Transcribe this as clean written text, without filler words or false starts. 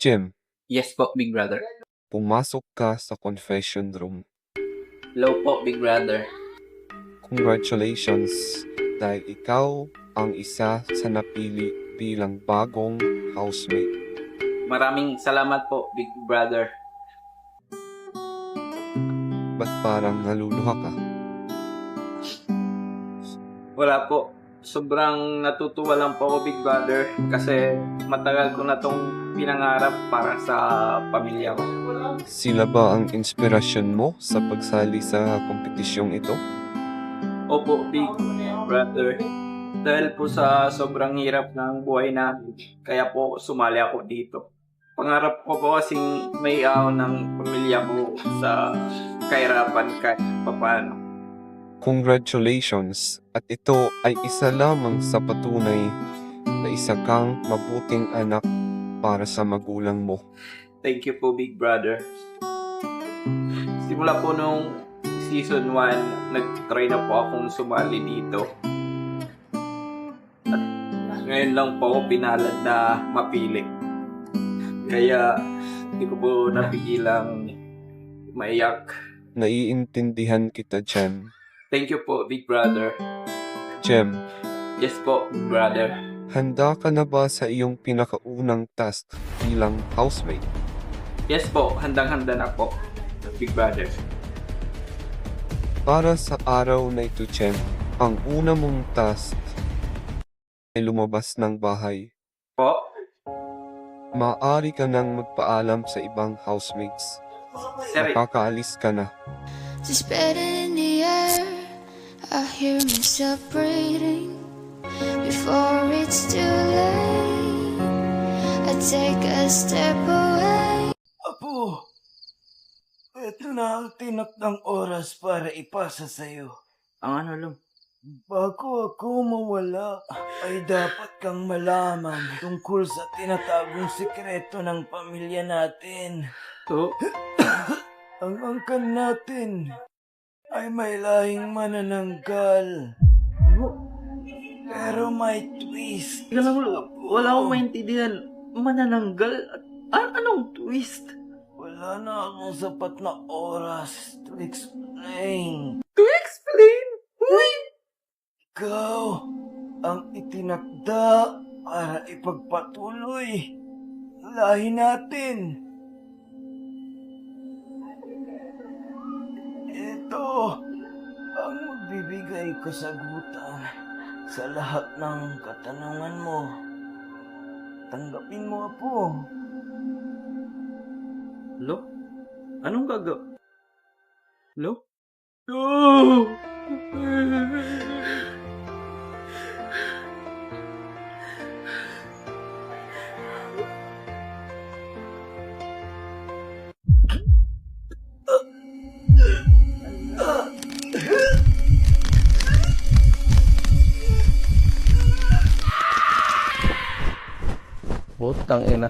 Jim, Yes po, Big Brother. pumasok ka sa confession room. Hello po, Big Brother. Congratulations dahil ikaw ang isa sa napili bilang bagong housemate. Maraming salamat po, Big Brother. Ba't parang naluluha ka? Wala po. Sobrang natutuwa lang po ako, Big Brother, kasi matagal ko na tong pinangarap para sa pamilya ko. Sila ba ang inspirasyon mo sa pagsali sa kompetisyong ito? Opo, Big Brother. Dahil po sa sobrang hirap ng buhay namin, kaya po sumali ako dito. Pangarap ko po kasing may ahon ng pamilya ko sa kahirapan kahit papaano. Congratulations! At ito ay isa lamang sa patunay na isa kang mabuting anak para sa magulang mo. Thank you po, Big Brother. Simula po nung season 1, nag-try na po akong sumali dito. At ngayon lang po ako pinalad na mapili. Kaya hindi ko po napigilang maiyak. Naiintindihan kita, Jem. Thank you po, Big Brother. Jem, Yes po, Big Brother. handa ka na ba sa iyong pinakaunang task bilang housemate? Yes po, handang-handa na po, Big Brother. Para sa araw na ito, Jem, ang una mong task ay lumabas ng bahay. Po? Maaari ka nang magpaalam sa ibang housemates. Sir, Makakaalis ka na. Suspended in the air, I hear myself breathing. Before it's too late, I take a step away. Apo, eto na ang tinakdang oras para ipasa sa'yo. ang ano lang. Bago ako mawala, ay dapat kang malaman tungkol sa tinatagong sikreto ng pamilya natin. To, Ang angkan natin ay may lahing manananggal. Pero may twist. Teka lang, wala akong maintindihan. Manananggal? Anong twist? Wala na akong sapat na oras to explain. To explain? Uy! Ikaw ang itinakda para ipagpatuloy ang lahi natin. Ito ang magbibigay kasagutan sa lahat ng katanungan mo. Tanggapin mo, Apo. Lo? Anong Lo? Oh! Putang ina.